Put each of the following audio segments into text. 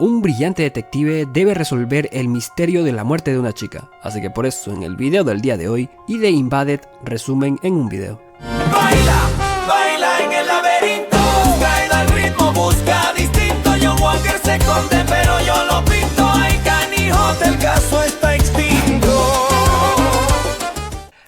un brillante detective debe resolver el misterio de la muerte de una chica. Así que por eso en el video del día de hoy, The Invaded resumen en un video. Baila, baila en el laberinto, caída al ritmo, busca distinto. John Walker se esconde pero yo lo pinto. Ay canijo, el caso está extinto.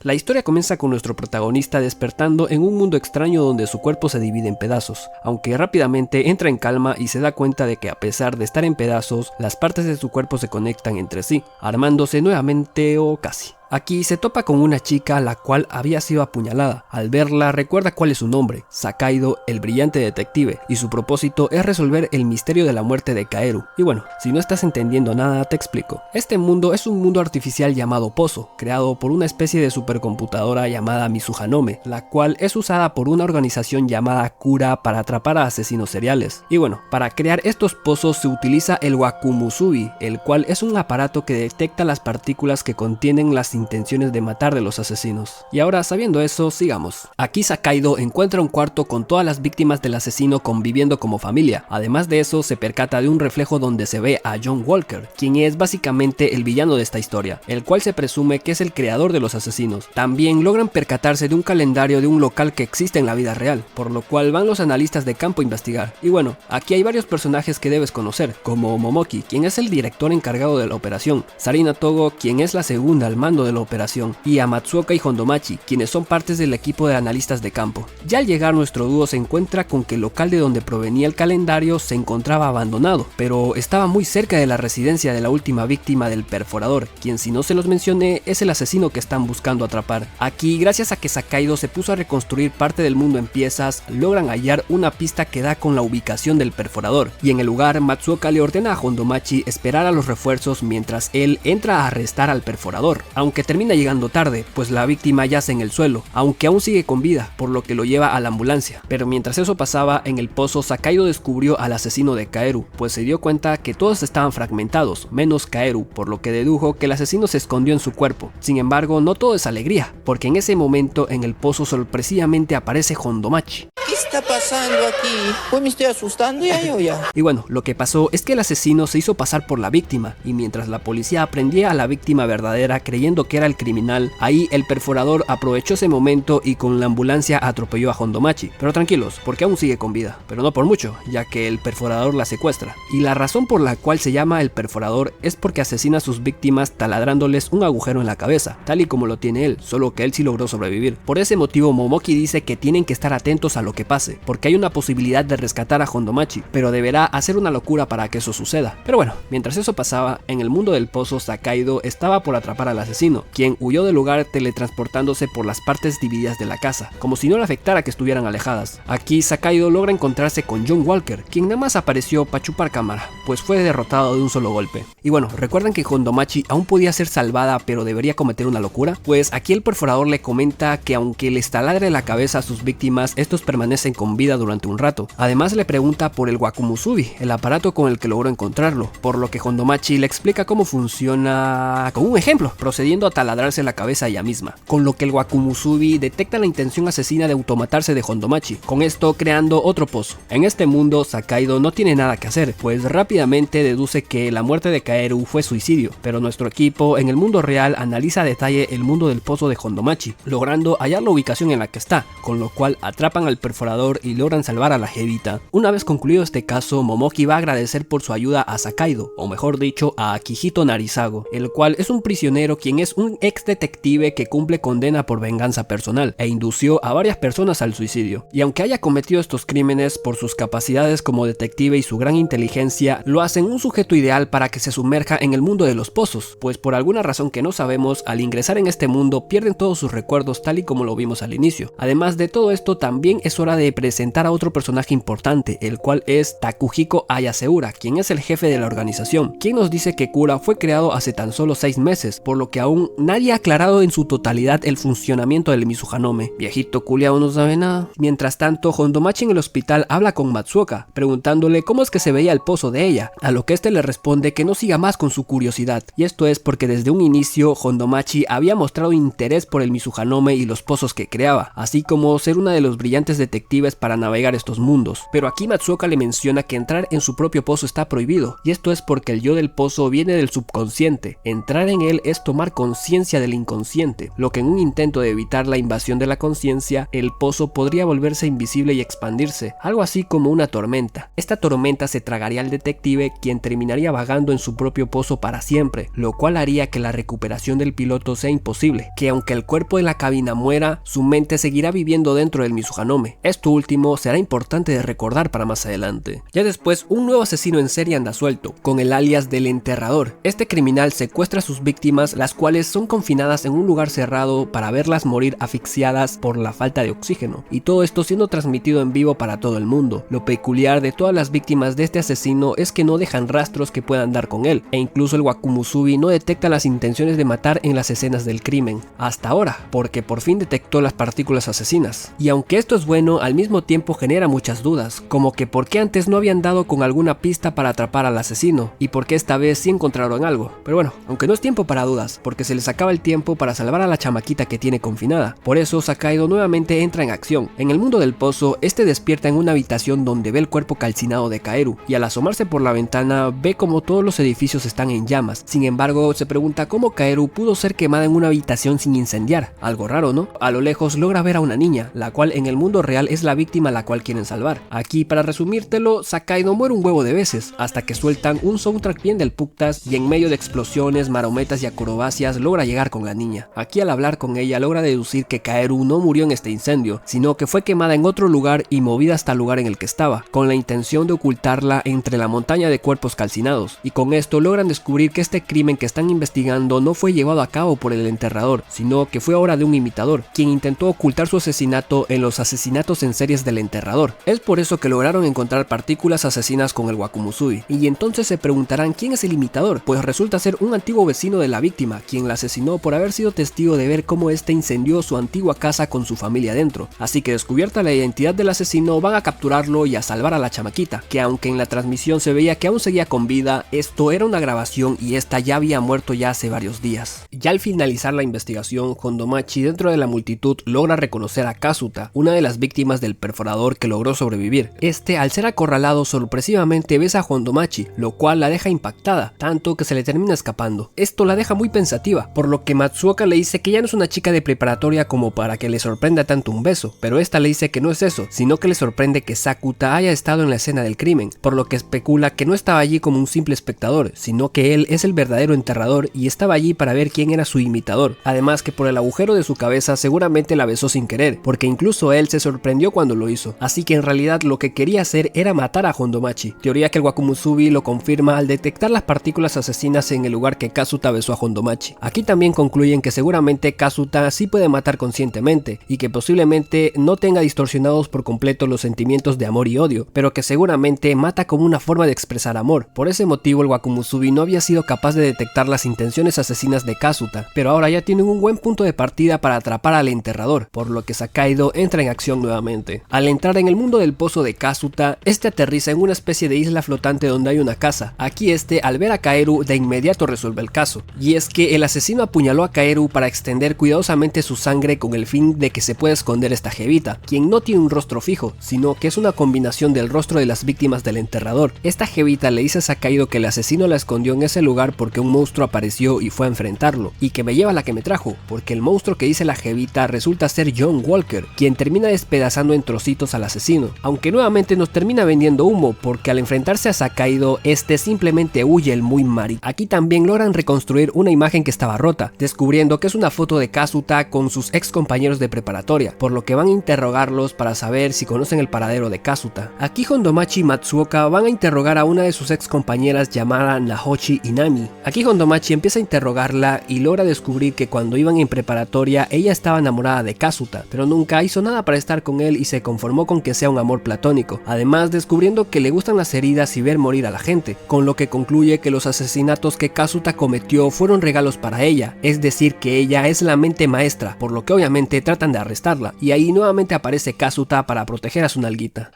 La historia comienza con nuestro protagonista despertando en un mundo extraño donde su cuerpo se divide en pedazos, aunque rápidamente entra en calma y se da cuenta de que a pesar de estar en pedazos, las partes de su cuerpo se conectan entre sí, armándose nuevamente o casi. Aquí se topa con una chica la cual había sido apuñalada. Al verla recuerda cuál es su nombre, Sakaido, el brillante detective, y su propósito es resolver el misterio de la muerte de Kaeru. Y bueno, si no estás entendiendo nada te explico. Este mundo es un mundo artificial llamado Pozo, creado por una especie de supercomputadora llamada Mizuhanome, la cual es usada por una organización llamada Kura para atrapar a asesinos seriales. Y bueno, para crear estos pozos se utiliza el Wakumusubi, el cual es un aparato que detecta las partículas que contienen las intenciones de matar de los asesinos. Y ahora, sabiendo eso, sigamos. Aquí Sakaido encuentra un cuarto con todas las víctimas del asesino conviviendo como familia. Además de eso, se percata de un reflejo donde se ve a John Walker, quien es básicamente el villano de esta historia, el cual se presume que es el creador de los asesinos. También logran percatarse de un calendario de un local que existe en la vida real, por lo cual van los analistas de campo a investigar. Y bueno, aquí hay varios personajes que debes conocer, como Momoki, quien es el director encargado de la operación, Sarina Togo, quien es la segunda al mando de la operación, y a Matsuoka y Hondomachi, quienes son partes del equipo de analistas de campo. Ya al llegar, nuestro dúo se encuentra con que el local de donde provenía el calendario se encontraba abandonado, pero estaba muy cerca de la residencia de la última víctima del perforador, quien, si no se los mencioné, es el asesino que están buscando atrapar. Aquí, gracias a que Sakaido se puso a reconstruir parte del mundo en piezas, logran hallar una pista que da con la ubicación del perforador, y en el lugar Matsuoka le ordena a Hondomachi esperar a los refuerzos mientras él entra a arrestar al perforador, aunque termina llegando tarde, pues la víctima yace en el suelo, aunque aún sigue con vida, por lo que lo lleva a la ambulancia. Pero mientras eso pasaba, en el pozo Sakaido descubrió al asesino de Kaeru, pues se dio cuenta que todos estaban fragmentados, menos Kaeru, por lo que dedujo que el asesino se escondió en su cuerpo. Sin embargo, no todo es alegría, porque en ese momento en el pozo sorpresivamente aparece Hondomachi. ¿Qué está pasando aquí? Pues me estoy asustando ya. Y bueno, lo que pasó es que el asesino se hizo pasar por la víctima, y mientras la policía aprendía a la víctima verdadera creyendo que era el criminal, ahí el perforador aprovechó ese momento y con la ambulancia atropelló a Hondomachi. Pero tranquilos, porque aún sigue con vida, pero no por mucho, ya que el perforador la secuestra. Y la razón por la cual se llama el perforador es porque asesina a sus víctimas taladrándoles un agujero en la cabeza, tal y como lo tiene él, solo que él sí logró sobrevivir. Por ese motivo Momoki dice que tienen que estar atentos a lo que pase, porque hay una posibilidad de rescatar a Hondomachi, pero deberá hacer una locura para que eso suceda. Pero bueno, mientras eso pasaba, en el mundo del pozo Sakaido estaba por atrapar al asesino, quien huyó del lugar teletransportándose por las partes divididas de la casa, como si no le afectara que estuvieran alejadas. Aquí Sakaido logra encontrarse con John Walker, quien nada más apareció para chupar cámara, pues fue derrotado de un solo golpe. Y bueno, ¿recuerdan que Hondomachi aún podía ser salvada pero debería cometer una locura? Pues aquí el perforador le comenta que aunque les taladre la cabeza a sus víctimas, estos permanecen con vida durante un rato. Además le pregunta por el Wakumusubi, el aparato con el que logró encontrarlo, por lo que Hondomachi le explica cómo funciona con un ejemplo, procediendo a taladrarse la cabeza ella misma, con lo que el Wakumusubi detecta la intención asesina de automatarse de Hondomachi, con esto creando otro pozo. En este mundo Sakaido no tiene nada que hacer, pues rápidamente deduce que la muerte de Kaeru fue suicidio, pero nuestro equipo en el mundo real analiza a detalle el mundo del pozo de Hondomachi, logrando hallar la ubicación en la que está, con lo cual atrapan al perforador y logran salvar a la jevita. Una vez concluido este caso, Momoki va a agradecer por su ayuda a Sakaido, o mejor dicho a Akihito Narisago, el cual es un prisionero quien es un ex detective que cumple condena por venganza personal e indució a varias personas al suicidio. Y aunque haya cometido estos crímenes, por sus capacidades como detective y su gran inteligencia, lo hacen un sujeto ideal para que se sumerja en el mundo de los pozos, pues por alguna razón que no sabemos, al ingresar en este mundo pierden todos sus recuerdos tal y como lo vimos al inicio. Además de todo esto, también es hora de presentar a otro personaje importante, el cual es Takuhiko Ayaseura, quien es el jefe de la organización, quien nos dice que Kura fue creado hace tan solo 6 meses, por lo que aún nadie ha aclarado en su totalidad el funcionamiento del Mizuhanome. Viejito culiao no sabe nada. Mientras tanto, Hondomachi en el hospital habla con Matsuoka, preguntándole cómo es que se veía el pozo de ella, a lo que este le responde que no siga más con su curiosidad, y esto es porque desde un inicio Hondomachi había mostrado interés por el Mizuhanome y los pozos que creaba, así como ser una de los brillantes detectives detectives para navegar estos mundos, pero aquí Matsuoka le menciona que entrar en su propio pozo está prohibido, y esto es porque el yo del pozo viene del subconsciente. Entrar en él es tomar conciencia del inconsciente, lo que en un intento de evitar la invasión de la conciencia, el pozo podría volverse invisible y expandirse, algo así como una tormenta. Esta tormenta se tragaría al detective, quien terminaría vagando en su propio pozo para siempre, lo cual haría que la recuperación del piloto sea imposible, que aunque el cuerpo de la cabina muera, su mente seguirá viviendo dentro del Mizuhanome. Esto último será importante de recordar para más adelante. Ya después, un nuevo asesino en serie anda suelto, con el alias del enterrador. Este criminal secuestra a sus víctimas, las cuales son confinadas en un lugar cerrado para verlas morir asfixiadas por la falta de oxígeno, y todo esto siendo transmitido en vivo para todo el mundo. Lo peculiar de todas las víctimas de este asesino es que no dejan rastros que puedan dar con él, e incluso el Wakumusubi no detecta las intenciones de matar en las escenas del crimen, hasta ahora, porque por fin detectó las partículas asesinas. Y aunque esto es bueno, al mismo tiempo genera muchas dudas, como que por qué antes no habían dado con alguna pista para atrapar al asesino, y por qué esta vez sí encontraron algo. Pero bueno, aunque no es tiempo para dudas, porque se les acaba el tiempo para salvar a la chamaquita que tiene confinada. Por eso Sakaido nuevamente entra en acción. En el mundo del pozo, este despierta en una habitación donde ve el cuerpo calcinado de Kaeru, y al asomarse por la ventana ve como todos los edificios están en llamas. Sin embargo, se pregunta cómo Kaeru pudo ser quemada en una habitación sin incendiar. Algo raro, ¿no? A lo lejos logra ver a una niña, la cual en el mundo real es la víctima a la cual quieren salvar. Aquí, para resumírtelo, Sakaido muere un huevo de veces, hasta que sueltan un soundtrack bien del putas y en medio de explosiones, marometas y acrobacias logra llegar con la niña. Aquí al hablar con ella logra deducir que Kaeru no murió en este incendio, sino que fue quemada en otro lugar y movida hasta el lugar en el que estaba, con la intención de ocultarla entre la montaña de cuerpos calcinados, y con esto logran descubrir que este crimen que están investigando no fue llevado a cabo por el enterrador, sino que fue obra de un imitador, quien intentó ocultar su asesinato en los asesinatos en series del enterrador. Es por eso que lograron encontrar partículas asesinas con el Wakumusubi, y entonces se preguntarán quién es el imitador, pues resulta ser un antiguo vecino de la víctima, quien la asesinó por haber sido testigo de ver cómo este incendió su antigua casa con su familia dentro. Así que descubierta la identidad del asesino, van a capturarlo y a salvar a la chamaquita, que aunque en la transmisión se veía que aún seguía con vida, esto era una grabación y esta ya había muerto ya hace varios días. Ya al finalizar la investigación, Hondomachi dentro de la multitud logra reconocer a Kazuta, una de las víctimas del perforador que logró sobrevivir. Este, al ser acorralado, sorpresivamente besa a Hondomachi, lo cual la deja impactada, tanto que se le termina escapando. Esto la deja muy pensativa, por lo que Matsuoka le dice que ya no es una chica de preparatoria como para que le sorprenda tanto un beso, pero esta le dice que no es eso, sino que le sorprende que Sakuta haya estado en la escena del crimen, por lo que especula que no estaba allí como un simple espectador, sino que él es el verdadero enterrador y estaba allí para ver quién era su imitador. Además que por el agujero de su cabeza seguramente la besó sin querer, porque incluso él se sorprendió cuando lo hizo, así que en realidad lo que quería hacer era matar a Hondomachi, teoría que el Wakumusubi lo confirma al detectar las partículas asesinas en el lugar que Kazuta besó a Hondomachi. Aquí también concluyen que seguramente Kazuta sí puede matar conscientemente y que posiblemente no tenga distorsionados por completo los sentimientos de amor y odio, pero que seguramente mata como una forma de expresar amor. Por ese motivo el Wakumusubi no había sido capaz de detectar las intenciones asesinas de Kazuta, pero ahora ya tienen un buen punto de partida para atrapar al enterrador, por lo que Sakaido entra en acción nuevamente. Al entrar en el mundo del pozo de Kazuta, este aterriza en una especie de isla flotante donde hay una casa. Aquí este, al ver a Kaeru, de inmediato resuelve el caso, y es que el asesino apuñaló a Kaeru para extender cuidadosamente su sangre con el fin de que se pueda esconder esta jevita, quien no tiene un rostro fijo, sino que es una combinación del rostro de las víctimas del enterrador. Esta jevita le dice a Sakaido que el asesino la escondió en ese lugar porque un monstruo apareció y fue a enfrentarlo, y que me lleva la que me trajo, porque el monstruo que dice la jevita resulta ser John Walker, quien termina despedazando en trocitos al asesino, aunque nuevamente nos termina vendiendo humo, porque al enfrentarse a Sakaido, este simplemente huye el muy mari. Aquí también logran reconstruir una imagen que estaba rota, descubriendo que es una foto de Kazuta con sus ex compañeros de preparatoria, por lo que van a interrogarlos para saber si conocen el paradero de Kazuta. Aquí Hondomachi y Matsuoka van a interrogar a una de sus ex compañeras llamada Nahochi Inami. Aquí Hondomachi empieza a interrogarla y logra descubrir que cuando iban en preparatoria ella estaba enamorada de Kazuta, pero nunca hizo nada para estar con él y se conformó con que sea un amor platónico, además descubriendo que le gustan las heridas y ver morir a la gente, con lo que concluye que los asesinatos que Kazuta cometió fueron regalos para ella, es decir que ella es la mente maestra, por lo que obviamente tratan de arrestarla, y ahí nuevamente aparece Kazuta para proteger a su nalguita.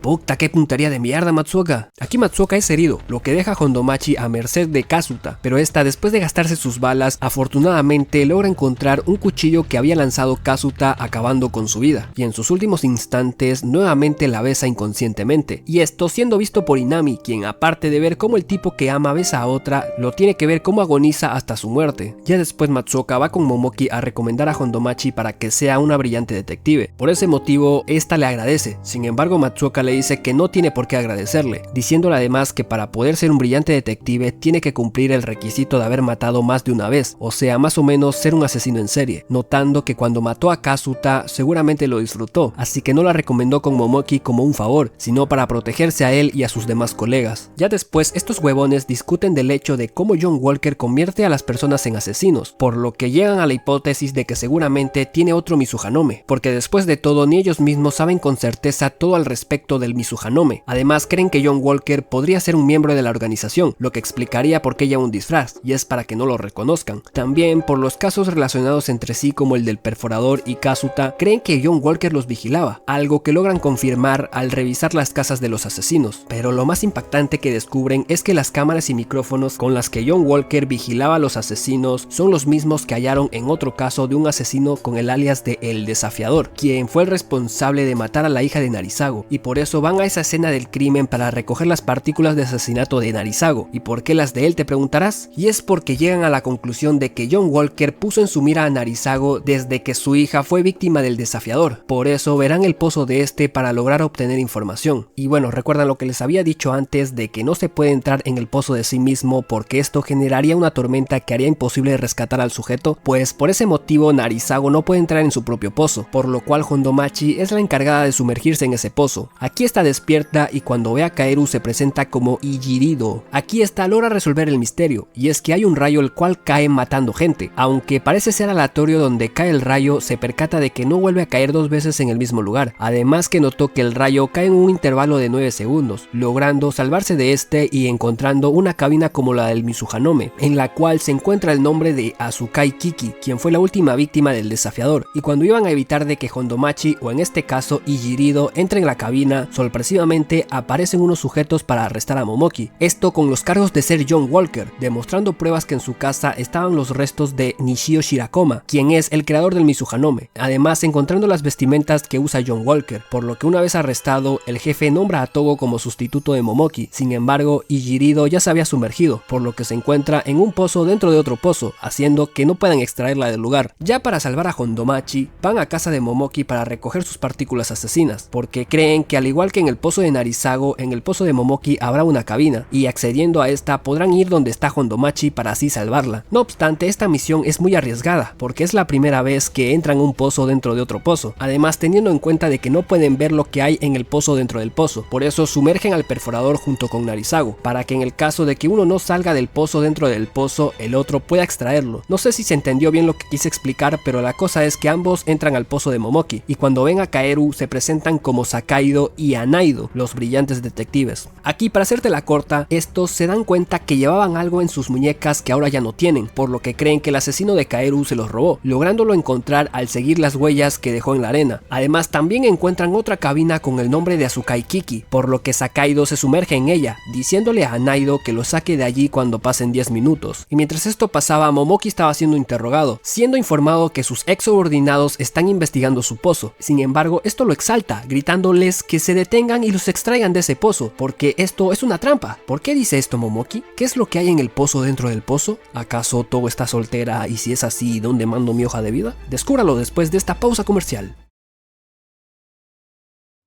Puta, qué puntería de mierda, Matsuoka. Aquí Matsuoka es herido, lo que deja a Hondomachi a merced de Kazuta, pero esta, después de gastarse sus balas, afortunadamente logra encontrar un cuchillo que había lanzado Kazuta, acabando con su vida, y en sus últimos instantes nuevamente la besa inconscientemente, y esto siendo visto por Inami, quien aparte de ver cómo el tipo que ama besa a otra, lo tiene que ver cómo agoniza hasta su muerte. Ya después Matsuoka va con Momoki a recomendar a Hondomachi para que sea una brillante detective. Por ese motivo, esta le agradece. Sin embargo, Matsuoka le dice que no tiene por qué agradecerle, diciéndole además que para poder ser un brillante detective tiene que cumplir el requisito de haber matado más de una vez, o sea, más o menos ser un asesino en serie, notando que cuando mató a Kazuta seguramente lo disfrutó, así que no la recomendó con Momoki como un favor, sino para protegerse a él y a sus demás colegas. Ya después, estos huevones discuten del hecho de cómo John Walker convierte a las personas en asesinos, por lo que llegan a la hipótesis de que seguramente tiene otro Mizuhanome, porque después de todo ni ellos mismos saben con certeza todo al respecto del Mizuhanome. Además creen que John Walker podría ser un miembro de la organización, lo que explicaría por qué lleva un disfraz, y es para que no lo reconozcan. También por los casos relacionados entre sí como el del perforador y Kazuta, creen que John Walker los vigilaba, algo que logran confirmar al revisar las casas de los asesinos. Pero lo más impactante que descubren es que las cámaras y micrófonos con las que John Walker vigilaba a los asesinos son los mismos que hallaron en otro caso de un asesino con el alias de El Desafiador, quien fue el responsable de matar a la hija de Narisago, y por eso van a esa escena del crimen para recoger las partículas de asesinato de Narisago. ¿Y por qué las de él, te preguntarás? Y es porque llegan a la conclusión de que John Walker puso en su mira a Narisago desde que su hija fue víctima del Desafiador, por eso verán el pozo de este para lograr obtener información. Y bueno, recuerdan lo que les había dicho antes de que no se puede entrar en el pozo de sí mismo porque esto generaría una tormenta que haría imposible rescatar al sujeto. Pues por ese motivo Narisago no puede entrar en su propio pozo, por lo cual Hondomachi es la encargada de sumergirse en ese pozo. Aquí está despierta y cuando ve a Kaeru se presenta como Ijirido. Aquí está logra resolver el misterio, y es que hay un rayo el cual cae matando gente. Aunque parece ser aleatorio donde cae el rayo, se percata de que no vuelve a caer dos veces en el mismo lugar. Además que notó que el rayo cae en un intervalo de 9 segundos, logrando salvarse de este y encontrando una cabina como la del Mizuhanome, en la cual se encuentra el nombre de Azukai Kiki, quien fue la última víctima del Desafiador. Y cuando iban a evitar de que Hondomachi, o en este caso Ijirido, entre en la cabina, sorpresivamente aparecen unos sujetos para arrestar a Momoki. Esto con los cargos de ser John Walker, demostrando pruebas que en su casa estaban los restos de Nishio Shirakoma, quien es el creador del Mizuhanome. Además, encontrando las vestimentas que usa John Walker, por lo que una vez arrestado, el jefe nombra a Togo como sustituto de Momoki. Sin embargo, Ijirido ya se había sumergido, por lo que se encuentra en un pozo dentro de otro pozo, haciendo que no puedan extraerla del lugar. Ya para salvar a Hondomachi, van a casa de Momoki para recoger sus partículas asesinas, porque creen que al igual que en el pozo de Narisago, en el pozo de Momoki habrá una cabina, y accediendo a esta podrán ir donde está Hondomachi para así salvarla. No obstante, esta misión es muy arriesgada, porque es la primera vez que entran a un pozo dentro de otro pozo, además teniendo en cuenta de que no pueden ver lo que hay en el pozo dentro del pozo, por eso sumergen al perforador junto con Narisago, para que en el caso de que uno no salga del pozo dentro del pozo, el otro pueda extraerlo. No sé si se entendió bien lo que quise explicar, pero la cosa es que ambos entran al pozo de Momoki, y cuando ven a Kaeru se presentan como Sakaido y Anaido, los brillantes detectives. Aquí, para hacerte la corta, estos se dan cuenta que llevaban algo en sus muñecas que ahora ya no tienen, por lo que creen que el asesino de Kaeru se los robó, lográndolo encontrar al seguir las huellas que dejó en la arena. Además, también encuentran otra cabina con el nombre de Azukai Kiki, por lo que Sakaido se sumerge en ella, diciéndole a Anaido que lo saque de allí cuando pasen 10 minutos. Y mientras esto pasaba, Momoki estaba siendo interrogado, siendo informado que sus ex subordinados están investigando su pozo. Sin embargo, esto lo exalta, gritándoles que se detengan y los extraigan de ese pozo, porque esto es una trampa. ¿Por qué dice esto Momoki? ¿Qué es lo que hay en el pozo dentro del pozo? ¿Acaso Togo está soltera? Y si es así, ¿dónde mando mi hoja de vida? Descúbralo después de esta pausa comercial.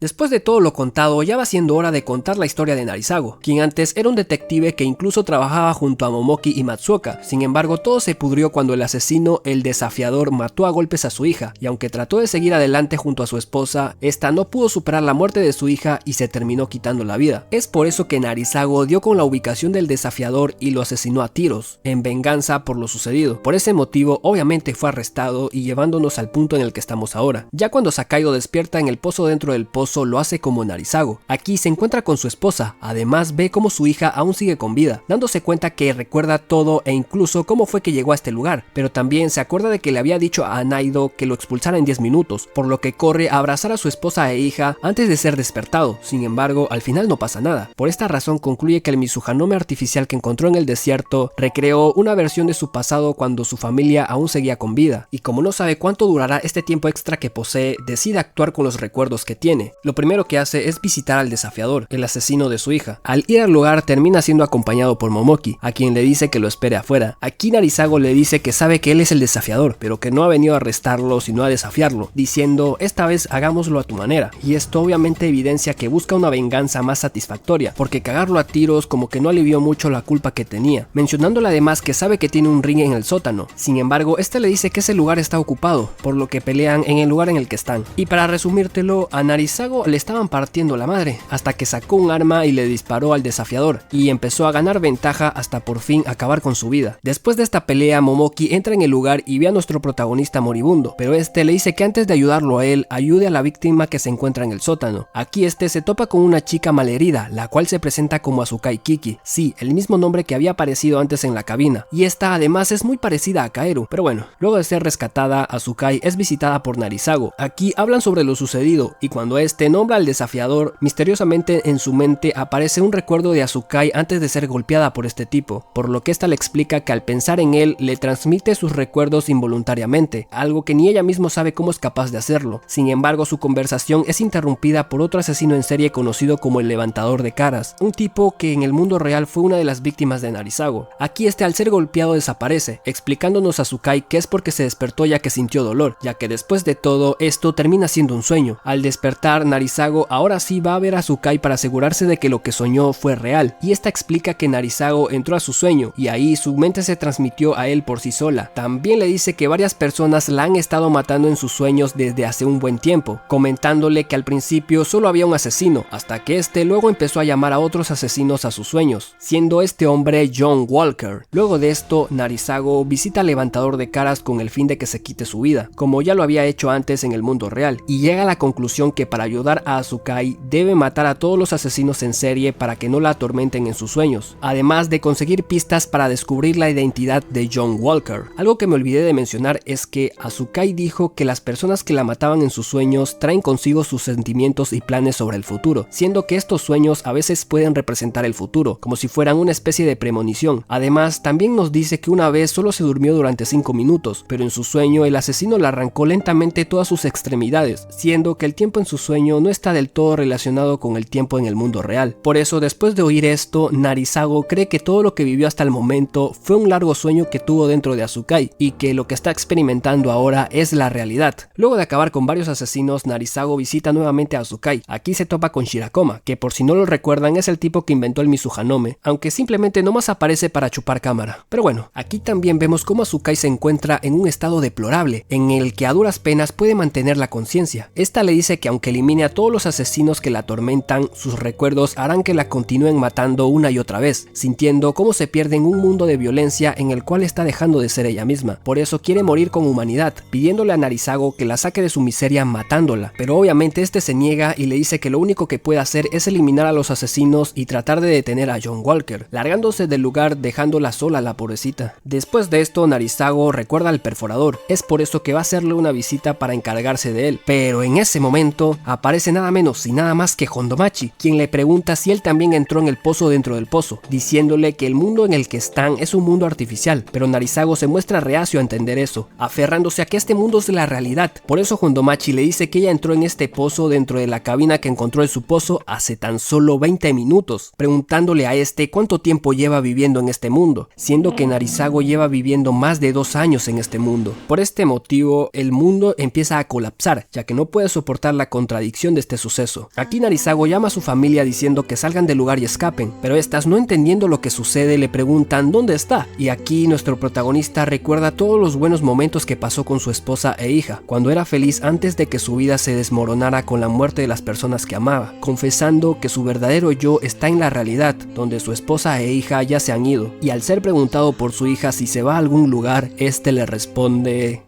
Después de todo lo contado, ya va siendo hora de contar la historia de Narisago, quien antes era un detective que incluso trabajaba junto a Momoki y Matsuoka. Sin embargo, todo se pudrió cuando el asesino, el Desafiador, mató a golpes a su hija, y aunque trató de seguir adelante junto a su esposa, esta no pudo superar la muerte de su hija y se terminó quitando la vida. Es por eso que Narisago dio con la ubicación del Desafiador y lo asesinó a tiros, en venganza por lo sucedido. Por ese motivo, obviamente fue arrestado y llevándonos al punto en el que estamos ahora. Ya cuando Sakaido despierta en el pozo dentro del pozo, esposo lo hace como Narisago. Aquí se encuentra con su esposa, además ve cómo su hija aún sigue con vida, dándose cuenta que recuerda todo e incluso cómo fue que llegó a este lugar, pero también se acuerda de que le había dicho a Naido que lo expulsara en 10 minutos, por lo que corre a abrazar a su esposa e hija antes de ser despertado. Sin embargo, al final no pasa nada. Por esta razón concluye que el Mizuhanome artificial que encontró en el desierto recreó una versión de su pasado cuando su familia aún seguía con vida, y como no sabe cuánto durará este tiempo extra que posee, decide actuar con los recuerdos que tiene. Lo primero que hace es visitar al desafiador, el asesino de su hija. Al ir al lugar termina siendo acompañado por Momoki, a quien le dice que lo espere afuera. Aquí Narisago le dice que sabe que él es el desafiador, pero que no ha venido a arrestarlo sino a desafiarlo, diciendo esta vez hagámoslo a tu manera, y esto obviamente evidencia que busca una venganza más satisfactoria, porque cagarlo a tiros como que no alivió mucho la culpa que tenía, mencionándole además que sabe que tiene un ring en el sótano. Sin embargo, este le dice que ese lugar está ocupado, por lo que pelean en el lugar en el que están. Y para resumírtelo, a Narisago le estaban partiendo la madre, hasta que sacó un arma y le disparó al desafiador, y empezó a ganar ventaja hasta por fin acabar con su vida. Después de esta pelea, Momoki entra en el lugar y ve a nuestro protagonista moribundo, pero este le dice que antes de ayudarlo a él, ayude a la víctima que se encuentra en el sótano. Aquí este se topa con una chica malherida, la cual se presenta como Asukai Kiki, sí, el mismo nombre que había aparecido antes en la cabina, y esta además es muy parecida a Kaeru, pero bueno, luego de ser rescatada, Asukai es visitada por Narisago. Aquí hablan sobre lo sucedido, y cuando este nombra al desafiador, misteriosamente en su mente aparece un recuerdo de Asukai antes de ser golpeada por este tipo, por lo que esta le explica que al pensar en él, le transmite sus recuerdos involuntariamente, algo que ni ella misma sabe cómo es capaz de hacerlo. Sin embargo, su conversación es interrumpida por otro asesino en serie conocido como el Levantador de Caras, un tipo que en el mundo real fue una de las víctimas de Narisago. Aquí este al ser golpeado desaparece, explicándonos a Asukai que es porque se despertó ya que sintió dolor, ya que después de todo esto termina siendo un sueño. Al despertar, Narisago ahora sí va a ver a Asukai para asegurarse de que lo que soñó fue real, y esta explica que Narisago entró a su sueño y ahí su mente se transmitió a él por sí sola. También le dice que varias personas la han estado matando en sus sueños desde hace un buen tiempo, comentándole que al principio solo había un asesino, hasta que este luego empezó a llamar a otros asesinos a sus sueños, siendo este hombre John Walker. Luego de esto, Narisago visita al Levantador de Caras con el fin de que se quite su vida, como ya lo había hecho antes en el mundo real, y llega a la conclusión que para ayudar a Asukai debe matar a todos los asesinos en serie para que no la atormenten en sus sueños, además de conseguir pistas para descubrir la identidad de John Walker. Algo que me olvidé de mencionar es que Asukai dijo que las personas que la mataban en sus sueños traen consigo sus sentimientos y planes sobre el futuro, siendo que estos sueños a veces pueden representar el futuro, como si fueran una especie de premonición. Además, también nos dice que una vez solo se durmió durante 5 minutos, pero en su sueño el asesino le arrancó lentamente todas sus extremidades, siendo que el tiempo en su sueño no está del todo relacionado con el tiempo en el mundo real. Por eso, después de oír esto, Narisago cree que todo lo que vivió hasta el momento fue un largo sueño que tuvo dentro de Asukai, y que lo que está experimentando ahora es la realidad. Luego de acabar con varios asesinos, Narisago visita nuevamente a Asukai. Aquí se topa con Shirakoma, que por si no lo recuerdan es el tipo que inventó el Mizuhanome, aunque simplemente nomás aparece para chupar cámara. Pero bueno, aquí también vemos cómo Asukai se encuentra en un estado deplorable, en el que a duras penas puede mantener la conciencia. Esta le dice que aunque elimine a todos los asesinos que la atormentan, sus recuerdos harán que la continúen matando una y otra vez, sintiendo cómo se pierde en un mundo de violencia en el cual está dejando de ser ella misma. Por eso quiere morir con humanidad, pidiéndole a Narisago que la saque de su miseria matándola, pero obviamente este se niega y le dice que lo único que puede hacer es eliminar a los asesinos y tratar de detener a John Walker, largándose del lugar dejándola sola a la pobrecita. Después de esto, Narisago recuerda al perforador, es por eso que va a hacerle una visita para encargarse de él, pero en ese momento aparece nada menos y nada más que Hondomachi, quien le pregunta si él también entró en el pozo dentro del pozo, diciéndole que el mundo en el que están es un mundo artificial, pero Narisago se muestra reacio a entender eso, aferrándose a que este mundo es la realidad. Por eso Hondomachi le dice que ella entró en este pozo dentro de la cabina que encontró en su pozo hace tan solo 20 minutos, preguntándole a este cuánto tiempo lleva viviendo en este mundo, siendo que Narisago lleva viviendo más de 2 años en este mundo. Por este motivo, el mundo empieza a colapsar, ya que no puede soportar la contradicción de este suceso. Aquí Narisago llama a su familia diciendo que salgan del lugar y escapen, pero estas, no entendiendo lo que sucede, le preguntan ¿dónde está? Y aquí nuestro protagonista recuerda todos los buenos momentos que pasó con su esposa e hija, cuando era feliz antes de que su vida se desmoronara con la muerte de las personas que amaba, confesando que su verdadero yo está en la realidad, donde su esposa e hija ya se han ido, y al ser preguntado por su hija si se va a algún lugar, este le responde: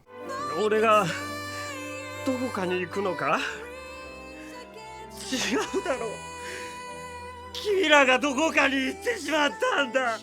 違うだろう。君らがどこかに行ってしまったんだ。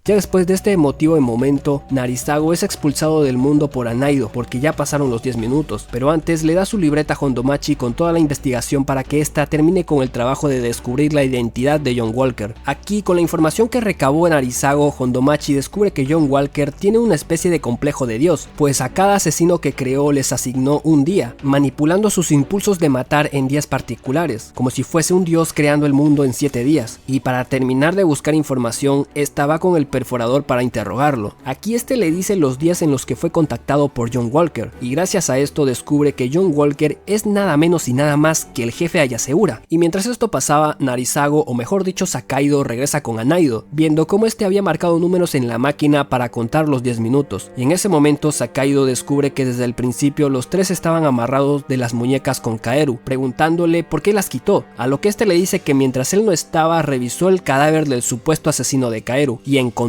Ya después de este emotivo momento, Narisago es expulsado del mundo por Anaido porque ya pasaron los 10 minutos, pero antes le da su libreta a Hondomachi con toda la investigación para que ésta termine con el trabajo de descubrir la identidad de John Walker. Aquí, con la información que recabó Narisago, Hondomachi descubre que John Walker tiene una especie de complejo de Dios, pues a cada asesino que creó les asignó un día, manipulando sus impulsos de matar en días particulares, como si fuese un dios creando el mundo en 7 días, y para terminar de buscar información, estaba con el perforador para interrogarlo. Aquí este le dice los días en los que fue contactado por John Walker, y gracias a esto descubre que John Walker es nada menos y nada más que el jefe Ayaseura. Y mientras esto pasaba, Narisago, o mejor dicho Sakaido, regresa con Anaido, viendo cómo este había marcado números en la máquina para contar los 10 minutos, y en ese momento Sakaido descubre que desde el principio los tres estaban amarrados de las muñecas con Kaeru, preguntándole por qué las quitó, a lo que este le dice que mientras él no estaba revisó el cadáver del supuesto asesino de Kaeru, y encontró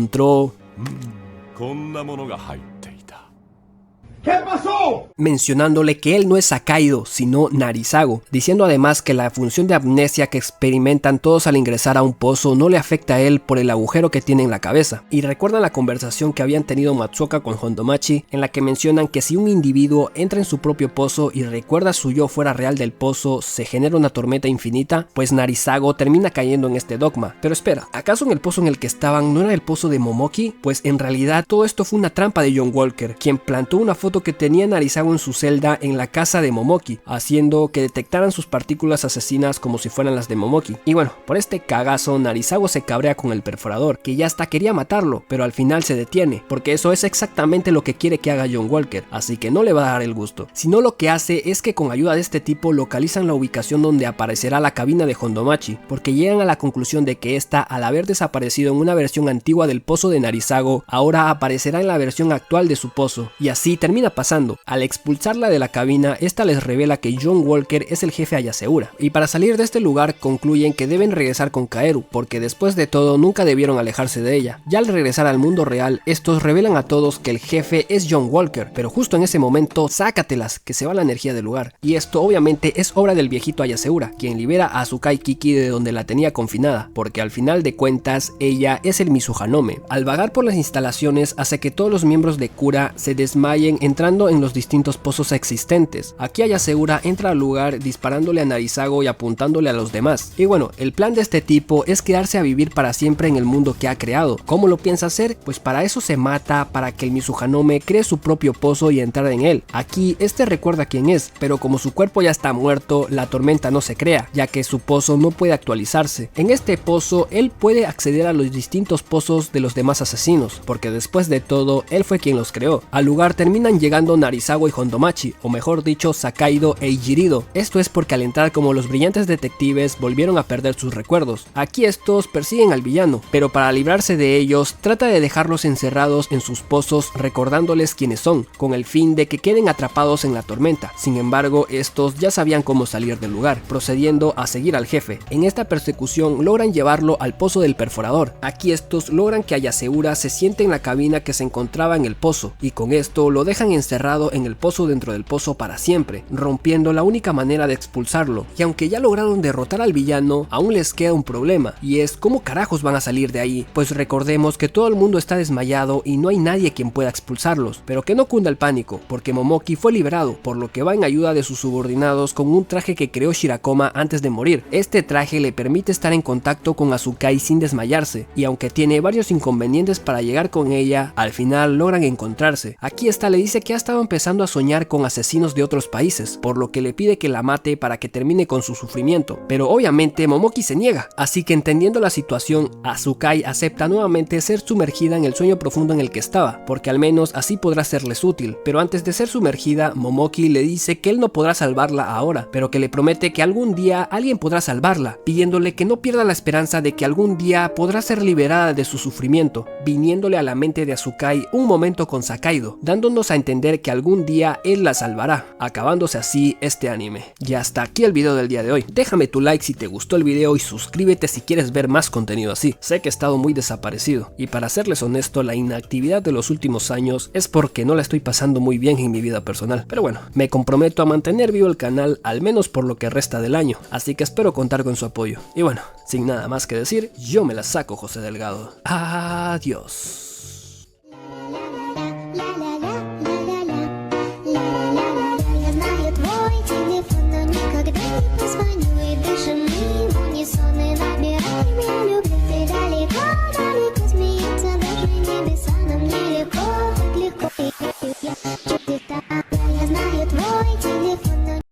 ¿Qué pasó? mencionándole que él no es Sakaido, sino Narisago, diciendo además que la función de amnesia que experimentan todos al ingresar a un pozo no le afecta a él por el agujero que tiene en la cabeza. Y recuerdan la conversación que habían tenido Matsuoka con Hondomachi, en la que mencionan que si un individuo entra en su propio pozo y recuerda su yo fuera real del pozo, se genera una tormenta infinita, pues Narisago termina cayendo en este dogma. Pero espera, ¿acaso en el pozo en el que estaban no era el pozo de Momoki? Pues en realidad todo esto fue una trampa de John Walker, quien plantó una foto que tenía Narisago en su celda en la casa de Momoki, haciendo que detectaran sus partículas asesinas como si fueran las de Momoki. Y bueno, por este cagazo Narisago se cabrea con el perforador, que ya hasta quería matarlo, pero al final se detiene, porque eso es exactamente lo que quiere que haga John Walker, así que no le va a dar el gusto. Sino lo que hace es que con ayuda de este tipo localizan la ubicación donde aparecerá la cabina de Hondomachi, porque llegan a la conclusión de que esta, al haber desaparecido en una versión antigua del pozo de Narisago, ahora aparecerá en la versión actual de su pozo, y así termina pasando. Al expulsarla de la cabina, esta les revela que John Walker es el jefe Ayaseura, y para salir de este lugar concluyen que deben regresar con Kaeru, porque después de todo nunca debieron alejarse de ella. Ya al regresar al mundo real, estos revelan a todos que el jefe es John Walker, pero justo en ese momento, sácatelas, que se va la energía del lugar, y esto obviamente es obra del viejito Ayaseura, quien libera a Azukai Kiki de donde la tenía confinada, porque al final de cuentas, ella es el Mizuhanome. Al vagar por las instalaciones hace que todos los miembros de Kura se desmayen entrando en los distintos pozos existentes. Aquí Ayaseura entra al lugar disparándole a Narisago y apuntándole a los demás. Y bueno, el plan de este tipo es quedarse a vivir para siempre en el mundo que ha creado. ¿Cómo lo piensa hacer? Pues para eso se mata, para que el Mizuhanome cree su propio pozo y entrar en él. Aquí este recuerda quién es, pero como su cuerpo ya está muerto, la tormenta no se crea, ya que su pozo no puede actualizarse. En este pozo él puede acceder a los distintos pozos de los demás asesinos, porque después de todo él fue quien los creó. Al lugar terminan llegando Narisago y Hondomachi, o mejor dicho Sakaido e Ijirido. Esto es porque al entrar como los brillantes detectives volvieron a perder sus recuerdos. Aquí estos persiguen al villano, pero para librarse de ellos trata de dejarlos encerrados en sus pozos recordándoles quiénes son, con el fin de que queden atrapados en la tormenta. Sin embargo, estos ya sabían cómo salir del lugar, procediendo a seguir al jefe. En esta persecución logran llevarlo al pozo del perforador. Aquí estos logran que Ayaseura se siente en la cabina que se encontraba en el pozo, y con esto lo dejan encerrado en el pozo dentro del pozo para siempre, rompiendo la única manera de expulsarlo. Y aunque ya lograron derrotar al villano, aún les queda un problema, y es cómo carajos van a salir de ahí, pues recordemos que todo el mundo está desmayado y no hay nadie quien pueda expulsarlos, pero que no cunda el pánico, porque Momoki fue liberado, por lo que va en ayuda de sus subordinados con un traje que creó Shirakoma antes de morir. Este traje le permite estar en contacto con Azukai sin desmayarse, y aunque tiene varios inconvenientes para llegar con ella, al final logran encontrarse. Aquí esta le dice que ha estado empezando a soñar con asesinos de otros países, por lo que le pide que la mate para que termine con su sufrimiento, pero obviamente Momoki se niega, así que entendiendo la situación, Azukai acepta nuevamente ser sumergida en el sueño profundo en el que estaba, porque al menos así podrá serles útil. Pero antes de ser sumergida, Momoki le dice que él no podrá salvarla ahora, pero que le promete que algún día alguien podrá salvarla, pidiéndole que no pierda la esperanza de que algún día podrá ser liberada de su sufrimiento, viniéndole a la mente de Azukai un momento con Sakaido, dándonos a entender que algún día él la salvará, acabándose así este anime. Y hasta aquí el video del día de hoy. Déjame tu like si te gustó el video y suscríbete si quieres ver más contenido así. Sé que he estado muy desaparecido y para serles honesto, la inactividad de los últimos años es porque no la estoy pasando muy bien en mi vida personal. Pero bueno, me comprometo a mantener vivo el canal al menos por lo que resta del año, así que espero contar con su apoyo. Y bueno, sin nada más que decir, yo me la saco, José Delgado. Adiós.